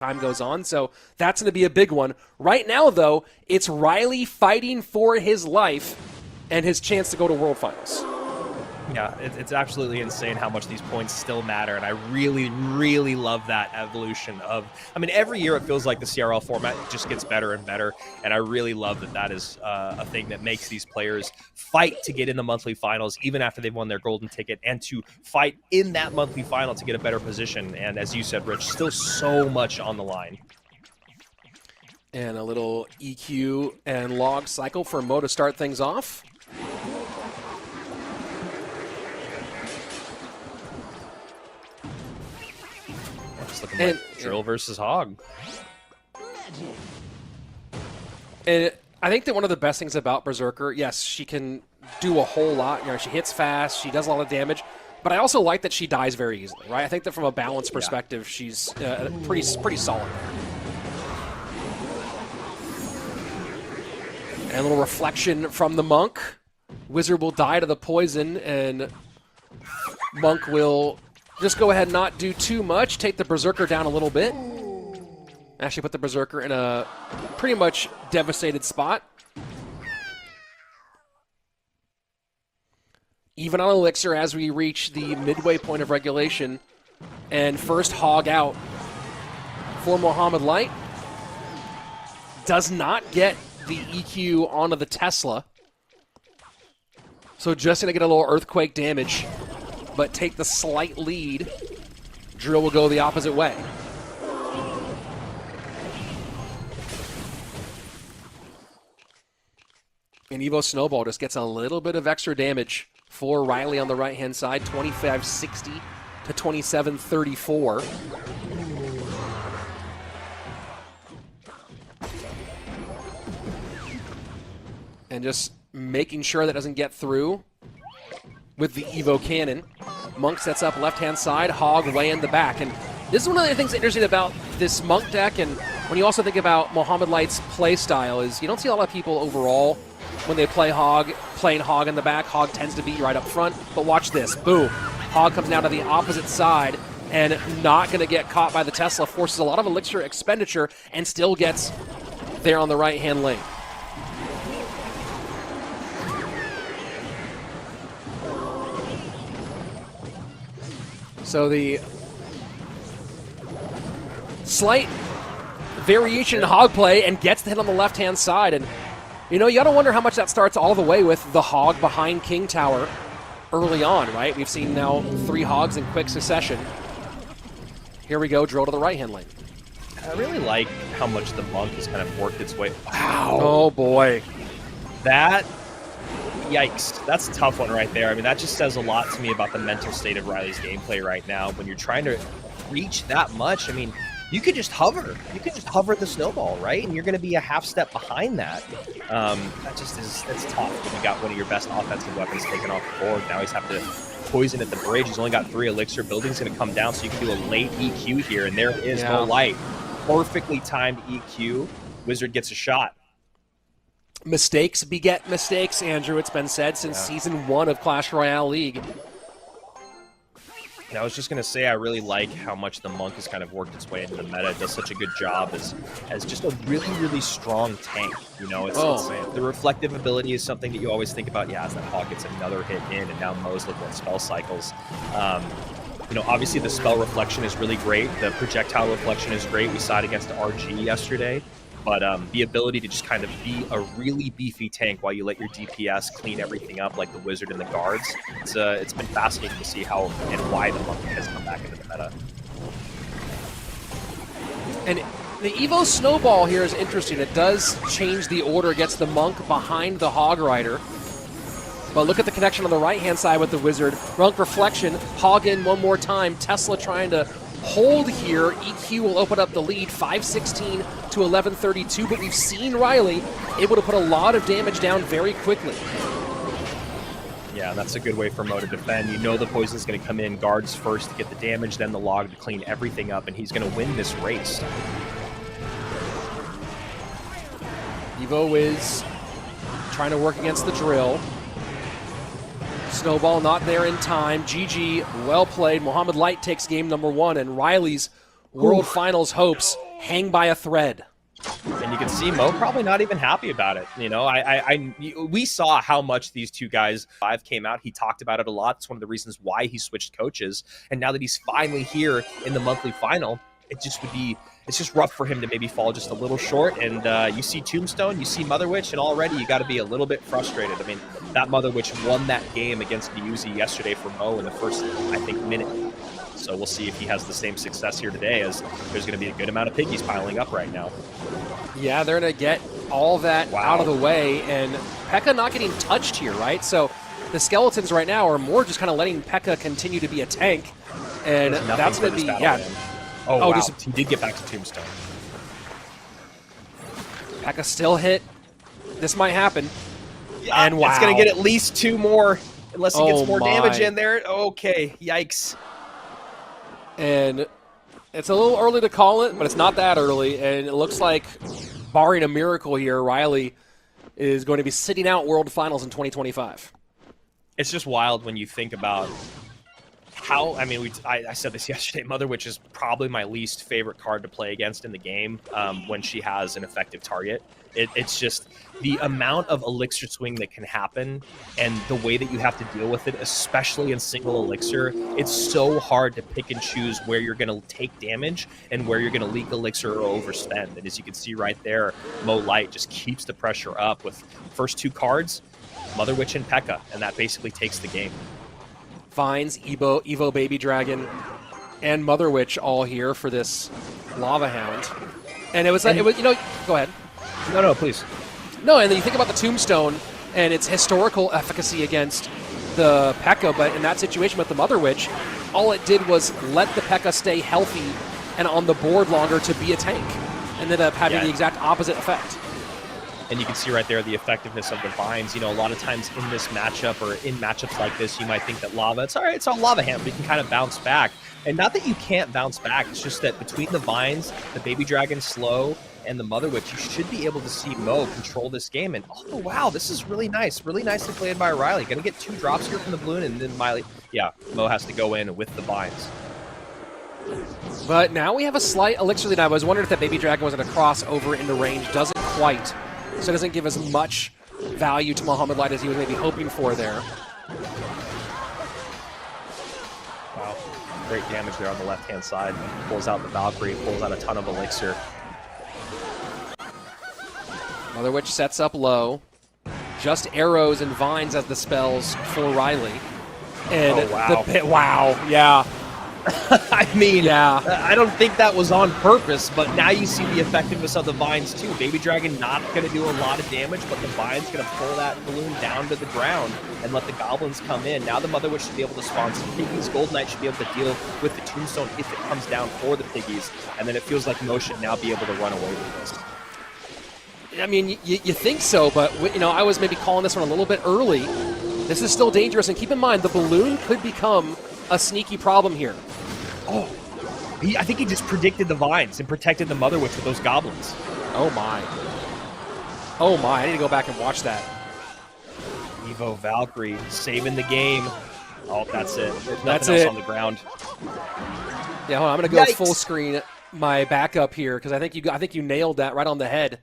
time goes on, so that's going to be a big one. Right now, though, it's ryley fighting for his life and his chance to go to World Finals. Yeah, it's absolutely insane how much these points still matter, and I really, really love that evolution of, I mean, every year it feels like the CRL format just gets better and better, and I really love that that is a thing that makes these players fight to get in the monthly finals, even after they've won their golden ticket, and to fight in that monthly final to get a better position, and as you said, Rich, still so much on the line. And a little EQ and log cycle for Mo to start things off. It's looking like Drill versus Hog. And I think that one of the best things about Berserker, yes, she can do a whole lot. You know, she hits fast, she does a lot of damage, but I also like that she dies very easily, right? I think that from a balance perspective, she's pretty solid there. And a little reflection from the Monk. Wizard will die to the poison, and Monk will just go ahead and not do too much, take the Berserker down a little bit. Actually put the Berserker in a pretty much devastated spot. Even on Elixir as we reach the midway point of regulation. And first Hog out for Mohamed Light. Does not get the EQ onto the Tesla. So just going to get a little earthquake damage, but take the slight lead. Drill will go the opposite way. And Evo Snowball just gets a little bit of extra damage for ryley on the right-hand side, 25-60 to 27-34. And just making sure that doesn't get through with the Evo cannon. Monk sets up left-hand side, Hog way in the back. And this is one of the things interesting about this Monk deck, and when you also think about Mohamed Light's play style, is you don't see a lot of people overall when they play Hog, playing Hog in the back. Hog tends to be right up front, but watch this. Boom. Hog comes down to the opposite side and not going to get caught by the Tesla, forces a lot of Elixir expenditure, and still gets there on the right-hand lane. So the slight variation in Hog play and gets the hit on the left-hand side. And, you know, you got to wonder how much that starts all the way with the Hog behind King Tower early on, right? We've seen now 3 Hogs in quick succession. Here we go, Drill to the right-hand lane. I really like how much the Monk has kind of worked its way. Wow. Oh, boy. That... Yikes. That's a tough one right there. I mean, that just says a lot to me about the mental state of ryley's gameplay right now. When you're trying to reach that much, I mean, you could just hover. You could just hover the snowball, right? And you're going to be a half step behind that. That just is, that's tough when you got one of your best offensive weapons taken off the board. Now he's have to poison at the bridge. He's only got 3 Elixir. Building's going to come down, so you can do a late EQ here. And there is no light. Perfectly timed EQ. Wizard gets a shot. Mistakes beget mistakes, Andrew. It's been said since Season 1 of Clash Royale League. And I was just going to say, I really like how much the Monk has kind of worked its way into the meta. It does such a good job as just a really, really strong tank. You know, it's the reflective ability is something that you always think about. Yeah, as that Hog gets another hit in, and now Mo's looking at spell cycles. You know, obviously the spell reflection is really great. The projectile reflection is great. We saw it against RG yesterday. But the ability to just kind of be a really beefy tank while you let your DPS clean everything up like the Wizard and the Guards, it's been fascinating to see how and why the Monk has come back into the meta. And the Evo Snowball here is interesting. It does change the order, gets the Monk behind the Hog Rider. But look at the connection on the right-hand side with the Wizard. Monk Reflection, Hog in one more time. Tesla trying to hold here. EQ will open up the lead, 5-16 to 11-32, but we've seen ryley able to put a lot of damage down very quickly. Yeah, that's a good way for Mo to defend. You know the poison's going to come in, Guards first to get the damage, then the Log to clean everything up, and he's going to win this race. Evo is trying to work against the Drill. Snowball not there in time. GG, well played. Mohamed Light takes game number 1, and ryley's World Finals hopes hang by a thread. And you can see Mo probably not even happy about it. You know, we saw how much these two guys came out. He talked about it a lot. It's one of the reasons why he switched coaches. And now that he's finally here in the monthly final, it's just rough for him to maybe fall just a little short. And you see Tombstone, you see Mother Witch, and already you got to be a little bit frustrated. I mean, that Mother Witch won that game against Niuzi yesterday for Mo in the first, I think, minute. So we'll see if he has the same success here today, as there's going to be a good amount of piggies piling up right now. Yeah, they're going to get all that out of the way, and P.E.K.K.A not getting touched here, right? So the Skeletons right now are more just kind of letting P.E.K.K.A continue to be a tank, and that's going to be, Oh, wow. He did get back to Tombstone. P.E.K.K.A still hit. This might happen. Yeah, and wow. It's going to get at least 2 more, unless he gets more damage in there. Okay, yikes. And it's a little early to call it, but it's not that early. And it looks like, barring a miracle here, ryley is going to be sitting out World Finals in 2025. It's just wild when you think about how, I mean, I said this yesterday, Mother Witch is probably my least favorite card to play against in the game when she has an effective target. It's just the amount of elixir swing that can happen and the way that you have to deal with it, especially in single elixir. It's so hard to pick and choose where you're going to take damage and where you're going to leak elixir or overspend. And as you can see right there, Mohamed Light just keeps the pressure up with first 2 cards, Mother Witch and P.E.K.K.A, and that basically takes the game. Vines, Evo Baby Dragon, and Mother Witch all here for this Lava Hound. And it was, you know, go ahead. No, please. No, and then you think about the Tombstone and its historical efficacy against the P.E.K.K.A, but in that situation with the Mother Witch, all it did was let the P.E.K.K.A stay healthy and on the board longer to be a tank, and ended up having the exact opposite effect. And you can see right there the effectiveness of the vines. You know, a lot of times in this matchup or in matchups like this, you might think that lava, it's all right, it's all lava hand, but you can kind of bounce back. And not that you can't bounce back, it's just that between the vines, the Baby Dragon slow, and the Mother Witch, you should be able to see Mo control this game. And oh wow, this is really nice. Really nicely played by ryley. Gonna get 2 drops here from the balloon, and then Mo has to go in with the vines. But now we have a slight elixir lead. I was wondering if that Baby Dragon was going to cross over into range. Doesn't quite. So it doesn't give as much value to Mohamed Light as he was maybe hoping for there. Wow. Great damage there on the left-hand side. Pulls out the Valkyrie, pulls out a ton of elixir. Mother Witch sets up low. Just arrows and vines as the spells for ryley. And wow, yeah. I mean, I don't think that was on purpose, but now you see the effectiveness of the vines too. Baby Dragon not going to do a lot of damage, but the vine's going to pull that balloon down to the ground and let the goblins come in. Now the Mother Witch should be able to spawn some piggies. Gold Knight should be able to deal with the Tombstone if it comes down for the piggies, and then it feels like Mo should now be able to run away with this. I mean, you think so, but you know, I was maybe calling this one a little bit early. This is still dangerous, and keep in mind, the balloon could become a sneaky problem here. Oh, I think he just predicted the vines and protected the Mother Witch with those goblins. Oh my. Oh my, I need to go back and watch that. Evo Valkyrie saving the game. Oh, that's it. There's that's nothing else it on the ground. Yeah, hold on, I'm going to go full screen my backup here because I think you nailed that right on the head.